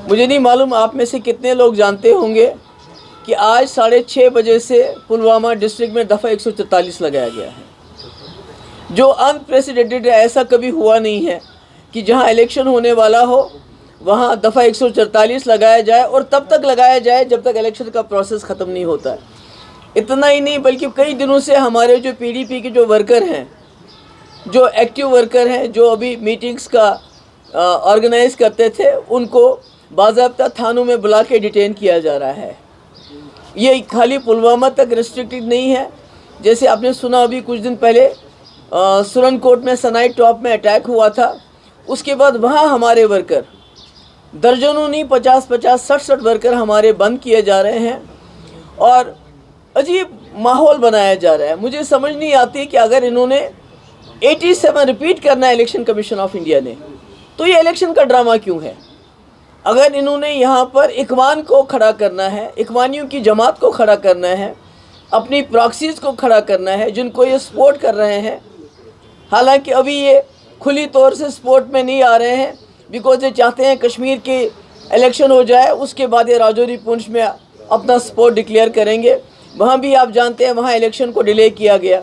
مجھے نہیں معلوم آپ میں سے کتنے لوگ جانتے ہوں گے کہ آج 6:30 بجے سے پلوامہ ڈسٹرکٹ میں دفعہ 144 لگایا گیا ہے، جو انپریسیڈنٹڈ ہے۔ ایسا کبھی ہوا نہیں ہے کہ جہاں الیکشن ہونے والا ہو وہاں دفعہ 144 لگایا جائے، اور تب تک لگایا جائے جب تک الیکشن کا پروسیس ختم نہیں ہوتا ہے۔ اتنا ہی نہیں بلکہ کئی دنوں سے ہمارے جو پی ڈی پی کے جو ورکر ہیں، جو ایکٹیو ورکر ہیں، جو ابھی میٹنگز کا آرگنائز کرتے تھے، ان کو باضابطہ تھانوں میں بلا کے ڈیٹین کیا جا رہا ہے۔ یہ خالی پلوامہ تک ریسٹرکٹڈ نہیں ہے، جیسے آپ نے سنا ابھی کچھ دن پہلے سرن کوٹ میں سنائی ٹاپ میں اٹیک ہوا تھا، اس کے بعد وہاں ہمارے ورکر درجنوں نہیں 50 60 ورکر ہمارے بند کیے جا رہے ہیں، اور عجیب ماحول بنایا جا رہا ہے۔ مجھے سمجھ نہیں آتی کہ اگر انہوں نے 87 ریپیٹ کرنا ہے الیکشن کمیشن آف انڈیا نے، تو یہ الیکشن کا ڈرامہ کیوں ہے؟ اگر انہوں نے یہاں پر اخوان کو کھڑا کرنا ہے، اخوانیوں کی جماعت کو کھڑا کرنا ہے، اپنی پراکسیز کو کھڑا کرنا ہے جن کو یہ سپورٹ کر رہے ہیں، حالانکہ ابھی یہ کھلی طور سے سپورٹ میں نہیں آ رہے ہیں، بیکاز یہ چاہتے ہیں کشمیر کے الیکشن ہو جائے، اس کے بعد یہ راجوری پونچھ میں اپنا سپورٹ ڈکلیئر کریں گے۔ وہاں بھی آپ جانتے ہیں وہاں الیکشن کو ڈیلے کیا گیا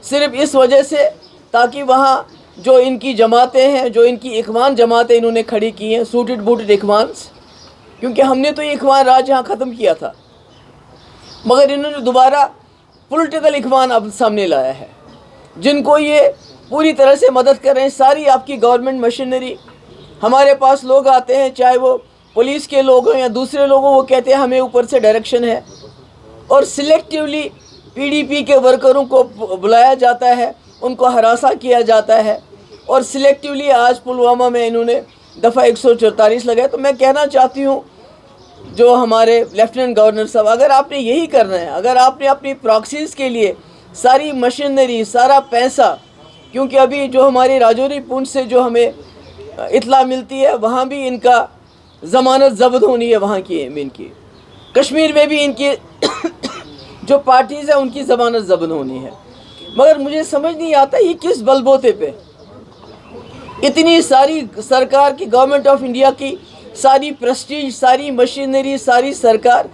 صرف اس وجہ سے تاکہ وہاں جو ان کی جماعتیں ہیں، جو ان کی اخوان جماعتیں انہوں نے کھڑی کی ہیں، سوٹڈ بوٹڈ اخوانس، کیونکہ ہم نے تو یہ اخوان راج یہاں ختم کیا تھا، مگر انہوں نے دوبارہ پولیٹیکل اخوان اب سامنے لایا ہے جن کو یہ پوری طرح سے مدد کر رہے ہیں۔ ساری آپ کی گورنمنٹ مشینری، ہمارے پاس لوگ آتے ہیں چاہے وہ پولیس کے لوگ ہوں یا دوسرے لوگ ہوں، وہ کہتے ہیں ہمیں اوپر سے ڈائریکشن ہے، اور سلیکٹیولی پی ڈی پی کے ورکروں کو بلایا جاتا ہے، ان کو ہراساں کیا جاتا ہے، اور سلیکٹیولی آج پلوامہ میں انہوں نے دفعہ 144 لگائے۔ تو میں کہنا چاہتی ہوں جو ہمارے لیفٹیننٹ گورنر صاحب، اگر آپ نے یہی کرنا ہے، اگر آپ نے اپنی پراکسیز کے لیے ساری مشینری، سارا پیسہ، کیونکہ ابھی جو ہماری راجوری پونچھ سے جو ہمیں اطلاع ملتی ہے وہاں بھی ان کا ضمانت ضبط ہونی ہے، وہاں کی ان کی کشمیر میں بھی ان کی جو پارٹیز ہیں ان کی ضمانت ضبط ہونی ہے، مگر مجھے سمجھ نہیں آتا یہ کس بل بوتے پہ اتنی ساری سرکار کی، گورنمنٹ آف انڈیا کی ساری پریسٹیج، ساری مشینری، ساری سرکار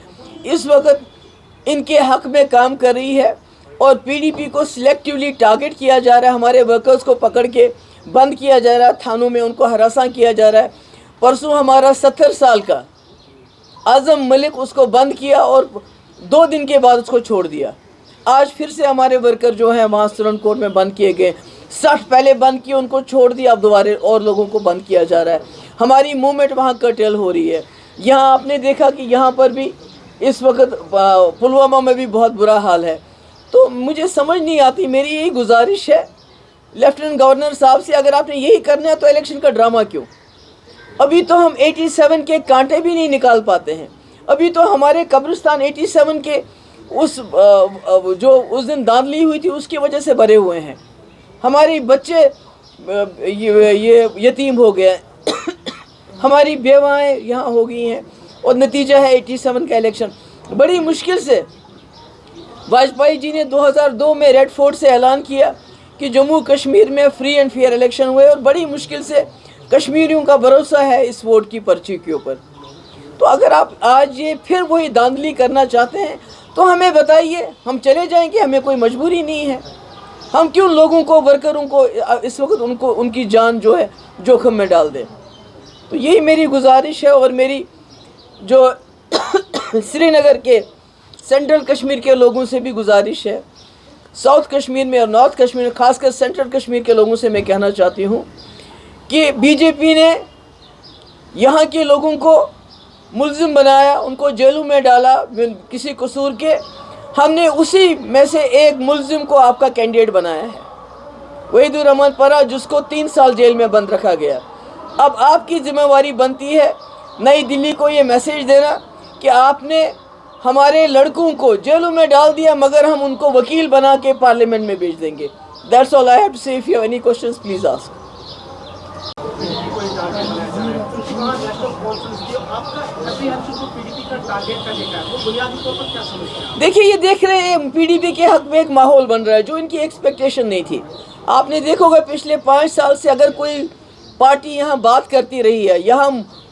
اس وقت ان کے حق میں کام کر رہی ہے، اور پی ڈی پی کو سلیکٹیولی ٹارگٹ کیا جا رہا ہے، ہمارے ورکرز کو پکڑ کے بند کیا جا رہا ہے، تھانوں میں ان کو ہراساں کیا جا رہا ہے۔ پرسوں ہمارا 70 سال کا اعظم ملک، اس کو بند کیا اور 2 دن کے بعد اس کو چھوڑ دیا۔ آج پھر سے ہمارے ورکر جو ہیں وہاں سرن کوٹ میں بند کیے گئے، 60 پہلے بند کیے، ان کو چھوڑ دیا، اب دوبارہ اور لوگوں کو بند کیا جا رہا ہے۔ ہماری موومنٹ وہاں کرٹیل ہو رہی ہے۔ یہاں آپ نے دیکھا کہ یہاں پر بھی اس وقت پلوامہ میں بھی بہت برا حال ہے۔ تو مجھے سمجھ نہیں آتی، میری یہی گزارش ہے لیفٹیننٹ گورنر صاحب سے، اگر آپ نے یہی کرنا ہے تو الیکشن کا ڈرامہ کیوں؟ ابھی تو ہم 87 کے کانٹے بھی نہیں نکال پاتے ہیں، ابھی تو ہمارے قبرستان 87 کے جو اس دن دھاندلی ہوئی تھی اس کی وجہ سے بھرے ہوئے ہیں، ہمارے بچے یہ یتیم ہو گئے ہیں، ہماری بیوائیں یہاں ہو گئی ہیں، اور نتیجہ ہے 87 کا الیکشن۔ بڑی مشکل سے واجپئی جی نے 2002 میں ریڈ فورٹ سے اعلان کیا کہ جموں کشمیر میں فری اینڈ فیئر الیکشن ہوئے، اور بڑی مشکل سے کشمیریوں کا بھروسہ ہے اس ووٹ کی پرچی کے اوپر۔ تو اگر آپ آج یہ پھر وہی دھاندلی کرنا چاہتے ہیں تو ہمیں بتائیے، ہم چلے جائیں گے، ہمیں کوئی مجبوری نہیں ہے۔ ہم کیوں لوگوں کو، ورکروں کو اس وقت ان کی جان جو ہے جوخم میں ڈال دیں؟ تو یہی میری گزارش ہے، اور میری جو سری نگر کے سینٹرل کشمیر کے لوگوں سے بھی گزارش ہے، ساؤتھ کشمیر میں اور نارتھ کشمیر میں، خاص کر سینٹرل کشمیر کے لوگوں سے میں کہنا چاہتی ہوں کہ بی جے پی نے یہاں کے لوگوں کو ملزم بنایا، ان کو جیلوں میں ڈالا کسی قصور کے، ہم نے اسی میں سے ایک ملزم کو آپ کا کینڈیڈیٹ بنایا ہے، وحید الرحمان پرا، جس کو 3 سال جیل میں بند رکھا گیا۔ اب آپ کی ذمہ داری بنتی ہے نئی دلی کو یہ میسیج دینا کہ آپ نے ہمارے لڑکوں کو جیلوں میں ڈال دیا، مگر ہم ان کو وکیل بنا کے پارلیمنٹ میں بھیج دیں گے۔ That's all I have to say. If you have any questions, please ask. دیکھیے، یہ دیکھ رہے ہیں پی ڈی پی کے حق میں ایک ماحول بن رہا ہے جو ان کی ایکسپیکٹیشن نہیں تھی۔ آپ نے دیکھو گے پچھلے 5 سال سے اگر کوئی پارٹی یہاں بات کرتی رہی ہے، یہاں